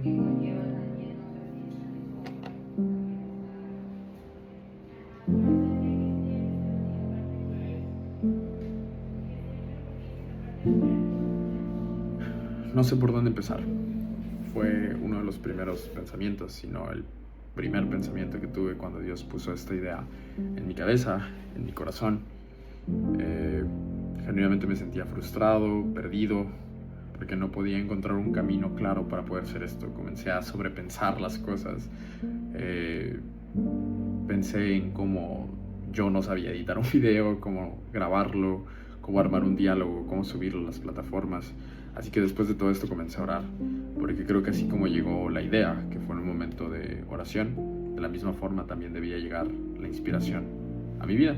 No sé por dónde empezar. Fue uno de los primeros pensamientos, sino el primer pensamiento que tuve cuando Dios puso esta idea en mi cabeza, en mi corazón. Genuinamente me sentía frustrado, perdido, porque no podía encontrar un camino claro para poder hacer esto. Comencé a sobrepensar las cosas. Pensé en cómo yo no sabía editar un video, cómo grabarlo, cómo armar un diálogo, cómo subirlo a las plataformas. Así que después de todo esto comencé a orar, porque creo que así como llegó la idea, que fue en un momento de oración, de la misma forma también debía llegar la inspiración a mi vida.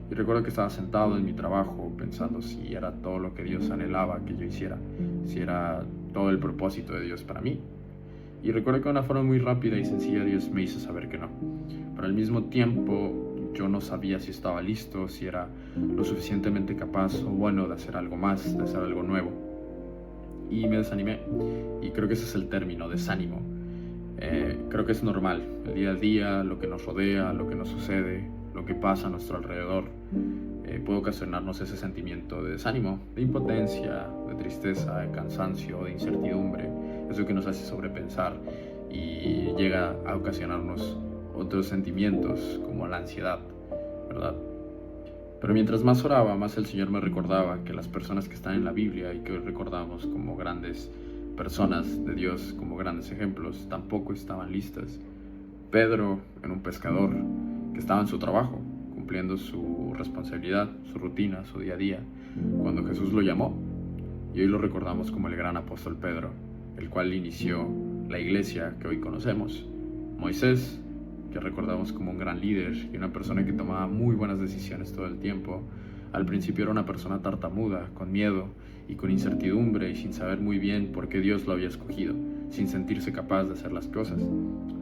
Y recuerdo que estaba sentado en mi trabajo pensando si era todo lo que Dios anhelaba que yo hiciera, si era todo el propósito de Dios para mí. Y recuerdo que de una forma muy rápida y sencilla Dios me hizo saber que no. Pero al mismo tiempo yo no sabía si estaba listo, si era lo suficientemente capaz o bueno de hacer algo más, de hacer algo nuevo. Y me desanimé. Y creo que ese es el término, desánimo. Creo que es normal, el día a día, lo que nos rodea, lo que nos sucede, lo que pasa a nuestro alrededor, puede ocasionarnos ese sentimiento de desánimo, de impotencia, de tristeza, de cansancio, de incertidumbre, eso que nos hace sobrepensar y llega a ocasionarnos otros sentimientos como la ansiedad, ¿verdad? Pero mientras más oraba, más el Señor me recordaba que las personas que están en la Biblia y que hoy recordamos como grandes personas de Dios, como grandes ejemplos, tampoco estaban listas. Pedro era un pescador que estaba en su trabajo, cumpliendo su responsabilidad, su rutina, su día a día, cuando Jesús lo llamó. Y hoy lo recordamos como el gran apóstol Pedro, el cual inició la iglesia que hoy conocemos. Moisés, que recordamos como un gran líder y una persona que tomaba muy buenas decisiones todo el tiempo. Al principio era una persona tartamuda, con miedo y con incertidumbre y sin saber muy bien por qué Dios lo había escogido, sin sentirse capaz de hacer las cosas.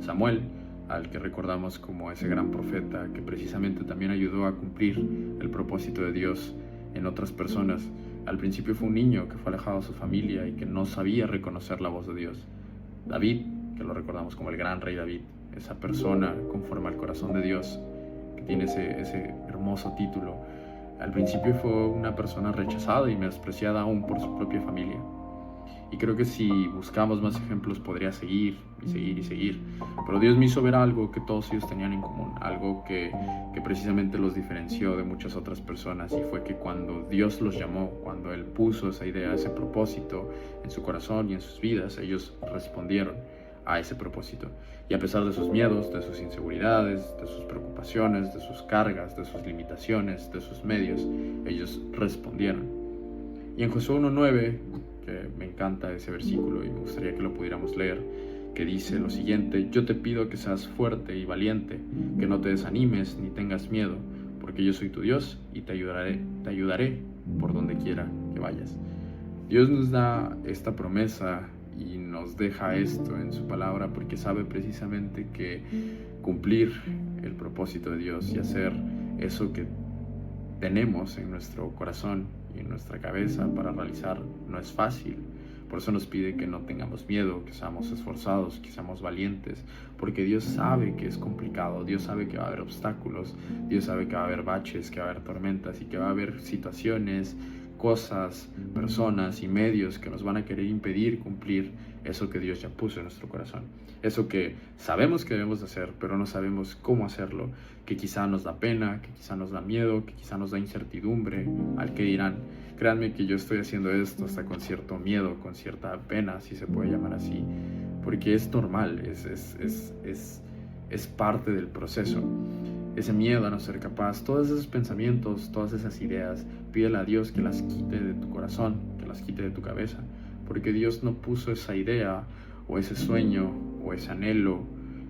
Samuel, al que recordamos como ese gran profeta que precisamente también ayudó a cumplir el propósito de Dios en otras personas. Al principio fue un niño que fue alejado de su familia y que no sabía reconocer la voz de Dios. David, que lo recordamos como el gran rey David, esa persona conforme al corazón de Dios, que tiene ese hermoso título. Al principio fue una persona rechazada y menospreciada aún por su propia familia. Y creo que si buscamos más ejemplos podría seguir y seguir y seguir. Pero Dios me hizo ver algo que todos ellos tenían en común, algo que precisamente los diferenció de muchas otras personas, y fue que cuando Dios los llamó, cuando Él puso esa idea, ese propósito en su corazón y en sus vidas, ellos respondieron a ese propósito. Y a pesar de sus miedos, de sus inseguridades, de sus preocupaciones, de sus cargas, de sus limitaciones, de sus medios, ellos respondieron. Y en Josué 1:9, que me encanta ese versículo y me gustaría que lo pudiéramos leer, que dice lo siguiente: yo te pido que seas fuerte y valiente, que no te desanimes ni tengas miedo, porque yo soy tu Dios y te ayudaré por donde quiera que vayas. Dios nos da esta promesa y nos deja esto en su palabra porque sabe precisamente que cumplir el propósito de Dios y hacer eso que tenemos en nuestro corazón y en nuestra cabeza para realizar no es fácil. Por eso nos pide que no tengamos miedo, que seamos esforzados, que seamos valientes, porque Dios sabe que es complicado, Dios sabe que va a haber obstáculos, Dios sabe que va a haber baches, que va a haber tormentas y que va a haber situaciones, cosas, personas y medios que nos van a querer impedir cumplir eso que Dios ya puso en nuestro corazón. Eso que sabemos que debemos hacer, pero no sabemos cómo hacerlo, que quizá nos da pena, que quizá nos da miedo, que quizá nos da incertidumbre, al que dirán. Créanme que yo estoy haciendo esto hasta con cierto miedo, con cierta pena, si se puede llamar así, porque es normal, es parte del proceso. Ese miedo a no ser capaz, todos esos pensamientos, todas esas ideas, pídele a Dios que las quite de tu corazón, que las quite de tu cabeza, porque Dios no puso esa idea o ese sueño o ese anhelo,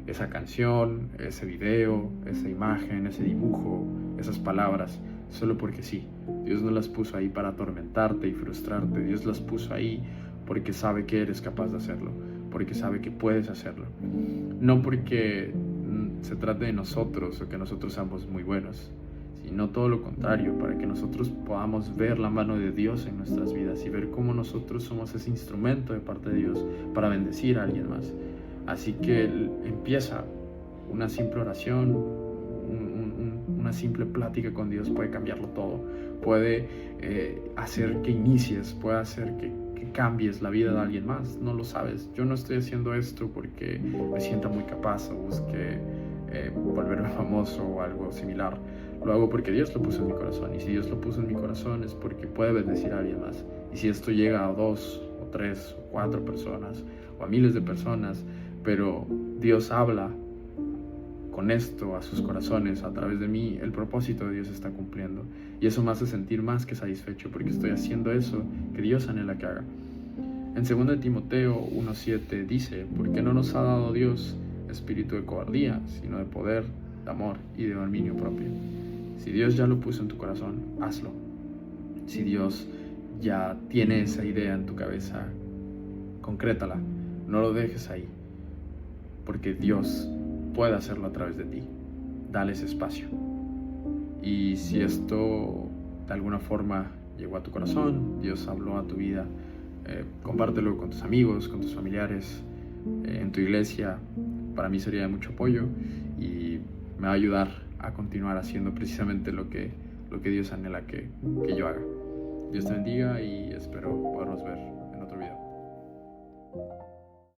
esa canción, ese video, esa imagen, ese dibujo, esas palabras, solo porque sí. Dios no las puso ahí para atormentarte y frustrarte. Dios las puso ahí porque sabe que eres capaz de hacerlo, porque sabe que puedes hacerlo. No porque se trate de nosotros o que nosotros seamos muy buenos, sino todo lo contrario, para que nosotros podamos ver la mano de Dios en nuestras vidas y ver cómo nosotros somos ese instrumento de parte de Dios para bendecir a alguien más. Así que empieza una simple oración, una simple plática con Dios puede cambiarlo todo, puede hacer que inicies, puede hacer que cambies la vida de alguien más. No lo sabes. Yo no estoy haciendo esto porque me sienta muy capaz o busque volverme famoso o algo similar. Lo hago porque Dios lo puso en mi corazón, y si Dios lo puso en mi corazón es porque puede bendecir a alguien más. Y si esto llega a 2 o 3 o 4 personas o a miles de personas, pero Dios habla con esto a sus corazones a través de mí, el propósito de Dios se está cumpliendo, y eso me hace sentir más que satisfecho porque estoy haciendo eso que Dios anhela que haga. En 2 Timoteo 1:7 dice: porque no nos ha dado Dios espíritu de cobardía, sino de poder, de amor y de dominio propio. Si Dios ya lo puso en tu corazón, hazlo. Si Dios ya tiene esa idea en tu cabeza, concrétala, no lo dejes ahí, porque Dios puede hacerlo a través de ti. Dale ese espacio. Y si esto de alguna forma llegó a tu corazón, Dios habló a tu vida, compártelo con tus amigos, con tus familiares, en tu iglesia. Para mí sería de mucho apoyo y me va a ayudar a continuar haciendo precisamente lo que Dios anhela que yo haga. Dios te bendiga y espero podernos ver